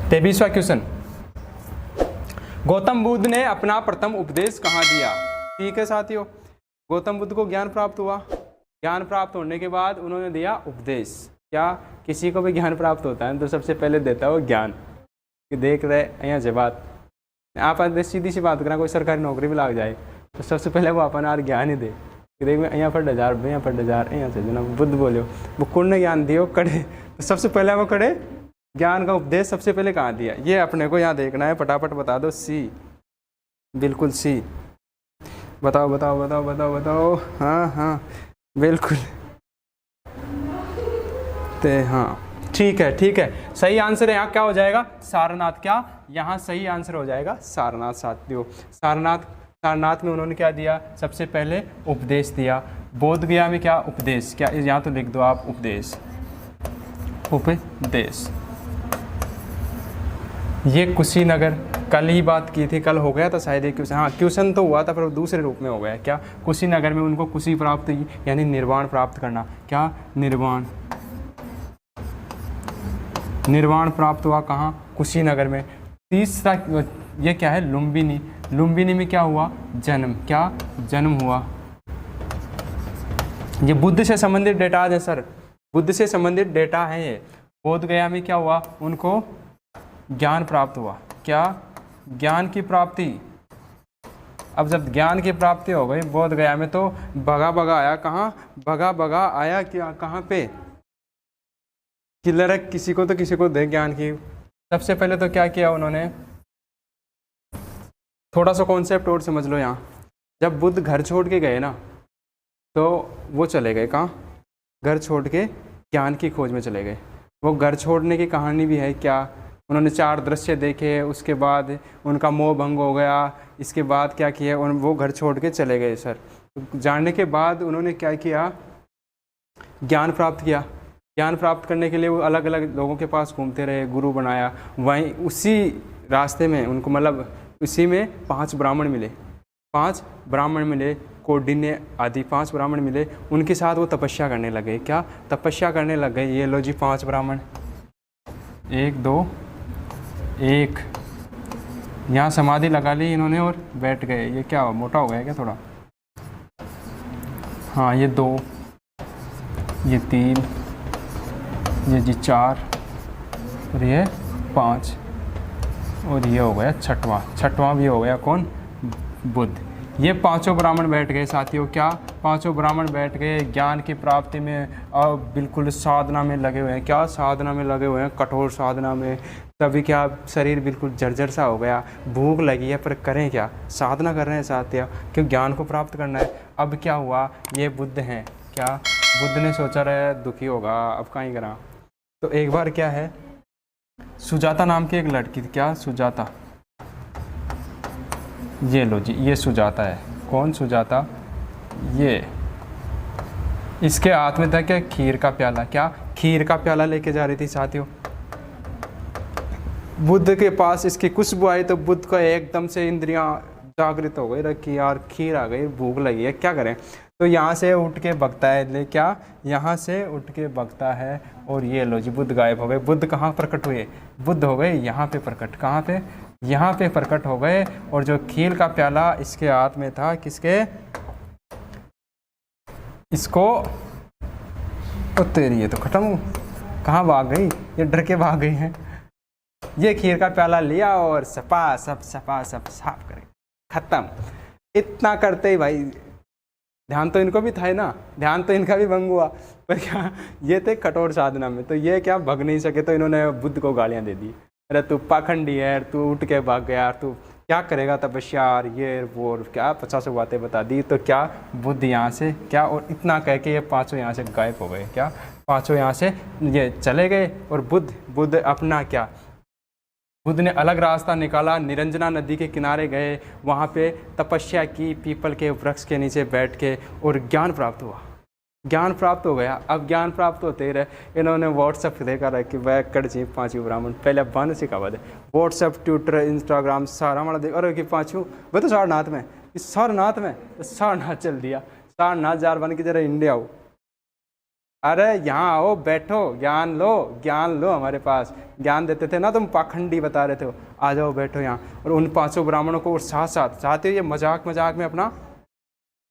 23वां question, Gautam Buddha ने अपना प्रथम उपदेश कहाँ दिया? ठीक है साथियों, गौतम बुद्ध को ज्ञान प्राप्त हुआ, ज्ञान प्राप्त होने के बाद उन्होंने दिया उपदेश। क्या किसी को भी ज्ञान प्राप्त होता है तो सबसे पहले देता है वो ज्ञान कि देख रहे यहाँ से बात आप सीधी सी बात करा, कोई सरकारी नौकरी भी लग जाए तो सबसे पहले वो अपन यार ज्ञान ही दे कि देख मैं यहाँ पर हजार यहाँ पर हजार यहाँ से जना बुद्ध बोलो वो कौन ने ज्ञान दियो कड़े, तो सबसे पहले वो कड़े ज्ञान का उपदेश सबसे पहले कहाँ दिया ये अपने को यहाँ देखना है। फटाफट बता दो। सी, बिल्कुल सी। बताओ बताओ बताओ बताओ बताओ। हाँ हाँ बिल्कुल ते हाँ ठीक है ठीक है, सही आंसर है यहाँ क्या हो जाएगा? सारनाथ। क्या यहाँ सही आंसर हो जाएगा सारनाथ साथियों। सारनाथ में उन्होंने क्या दिया? सबसे पहले उपदेश दिया। बोध गया में क्या उपदेश? क्या यहाँ तो लिख दो आप उपदेश, उपदेश। ये कुशीनगर कल ही बात की थी, कल हो गया था शायद एक क्वेश्चन। हाँ क्वेश्चन तो हुआ था पर दूसरे रूप में हो गया। क्या कुशीनगर में उनको कुशी प्राप्त हुई यानी निर्वाण प्राप्त करना। क्या निर्वाण प्राप्त हुआ कहाँ? कुशीनगर में। तीसरा ये क्या है? लुम्बिनी। लुम्बिनी में क्या हुआ? जन्म। क्या जन्म हुआ? ये बुद्ध से संबंधित डेटा है सर, बुद्ध से संबंधित डेटा है ये। बोध गया में क्या हुआ? उनको ज्ञान प्राप्त हुआ। क्या ज्ञान की प्राप्ति। अब जब ज्ञान की प्राप्ति हो गई बोध गया में तो भगा भगा आया कहाँ? भगा भगा आया क्या कहाँ पे? किलर किसी को तो किसी को दे ज्ञान की। सबसे पहले तो क्या किया उन्होंने, थोड़ा सा कॉन्सेप्ट और समझ लो यहाँ। जब बुद्ध घर छोड़ के गए ना तो वो चले गए कहाँ? घर छोड़ के ज्ञान की खोज में चले गए। वो घर छोड़ने की कहानी भी है। क्या उन्होंने 4 दृश्य देखे, उसके बाद उनका मोह भंग हो गया, इसके बाद क्या किया वो घर छोड़ के चले गए सर। जानने के बाद उन्होंने क्या किया? ज्ञान प्राप्त किया। ज्ञान प्राप्त करने के लिए वो अलग अलग लोगों के पास घूमते रहे, गुरु बनाया। वहीं उसी रास्ते में उनको मतलब उसी में 5 ब्राह्मण मिले, 5 ब्राह्मण मिले, कौंडिन्य आदि 5 ब्राह्मण मिले। उनके साथ वो तपस्या करने लगे। क्या तपस्या करने लग गए? ये लो जी 5 ब्राह्मण, 1 2 1 यहाँ समाधि लगा ली इन्होंने और बैठ गए। ये क्या मोटा हो गया क्या थोड़ा? हाँ ये 2, ये 3, ये जी 4 और ये 5 और ये हो गया छठवां भी हो गया कौन? बुद्ध। ये 5 ब्राह्मण बैठ गए साथियों। क्या 5 ब्राह्मण बैठ गए ज्ञान की प्राप्ति में और बिल्कुल साधना में लगे हुए हैं। क्या साधना में लगे हुए हैं? कठोर साधना में। तभी क्या शरीर बिल्कुल जर्जर सा हो गया, भूख लगी है पर करें क्या? साधना कर रहे हैं साथियों क्यों? ज्ञान को प्राप्त करना है। अब क्या हुआ? ये बुद्ध हैं। क्या बुद्ध ने सोचा रहे दुखी होगा अब कहीं करा। तो एक बार क्या है, सुजाता नाम की एक लड़की थी। क्या सुजाता? ये लो जी ये सुजाता है। कौन सुजाता? ये इसके हाथ में था क्या? खीर का प्याला। क्या खीर का प्याला लेके जा रही थी साथियों। बुद्ध के पास इसकी खुशबू आई तो बुद्ध का एकदम से इंद्रियां जागृत हो गई, रखी यार खीर आ गई, भूख लगी है क्या करें। तो यहाँ से उठ के बगता है। ले क्या यहाँ से उठ के बगता है और ये लो जी बुद्ध गायब हो गए। बुद्ध कहाँ प्रकट हुए? बुद्ध हो गए यहाँ पे प्रकट। कहाँ पे? यहाँ पे प्रकट हो गए। और जो खीर का प्याला इसके हाथ में था, किसके? इसको तेरी ये तो खत्म, कहाँ भाग गई? ये डर के भाग गई हैं। ये खीर का प्याला लिया और सपा सब साफ करे, खत्म। इतना करते ही भाई ध्यान तो इनको भी था ना, ध्यान तो इनका भी भंग हुआ। पर क्या ये थे कठोर साधना में, तो ये क्या भग नहीं सके। तो इन्होंने बुद्ध को गालियां दे दी, अरे तू पाखंडी है, तू उठ के भाग गया, तू क्या करेगा तपस्या और ये वो क्या 50 बातें बता दी। तो क्या बुद्ध यहाँ से क्या और इतना कह के ये 5 यहाँ से गायब हो गए। क्या 5 यहाँ से ये चले गए। और बुद्ध अपना क्या, बुद्ध ने अलग रास्ता निकाला, निरंजना नदी के किनारे गए, वहाँ पे तपस्या की पीपल के वृक्ष के नीचे बैठ के, और ज्ञान प्राप्त हुआ। ज्ञान प्राप्त हो गया। अब ज्ञान प्राप्त होते ही रहे। इन्होंने व्हाट्सएप देखा रहा कि वह कट जी 5 ब्राह्मण पहले बंद सिखावा दे। व्हाट्सएप, ट्विटर, इंस्टाग्राम सारा हमारा देख, अरे कि 5 वह तो सारनाथ में, इस सारनाथ में तो सारनाथ चल दिया। सारनाथ जार बन के जरा इंडिया हो। अरे यहाँ आओ, बैठो, ज्ञान लो हमारे पास। ज्ञान देते थे ना तुम, पाखंडी बता रहे थे, आ जाओ बैठो यहाँ। और उन 5 ब्राह्मणों को और साथ साथ चाहते हो ये मजाक में अपना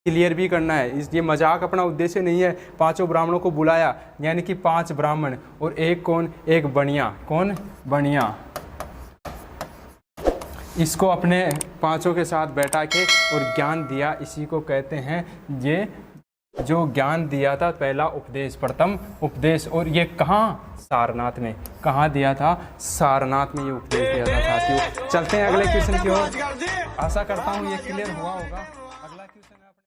क्लियर भी करना है। ये मजाक अपना उद्देश्य नहीं है। 5 ब्राह्मणों को बुलाया, यानी कि 5 ब्राह्मण और एक कौन, एक बनिया। कौन? बनिया। इसको अपने 5 के साथ बैठा के और ज्ञान दिया। इसी को कहते हैं, ये जो ज्ञान दिया था पहला उपदेश, प्रथम उपदेश। और ये कहाँ? सारनाथ में। कहाँ दिया था? सारनाथ में ये उपदेश दिया था साथियों। चलते हैं अगले क्वेश्चन की ओर। आशा करता हूँ ये क्लियर हुआ होगा। अगला क्वेश्चन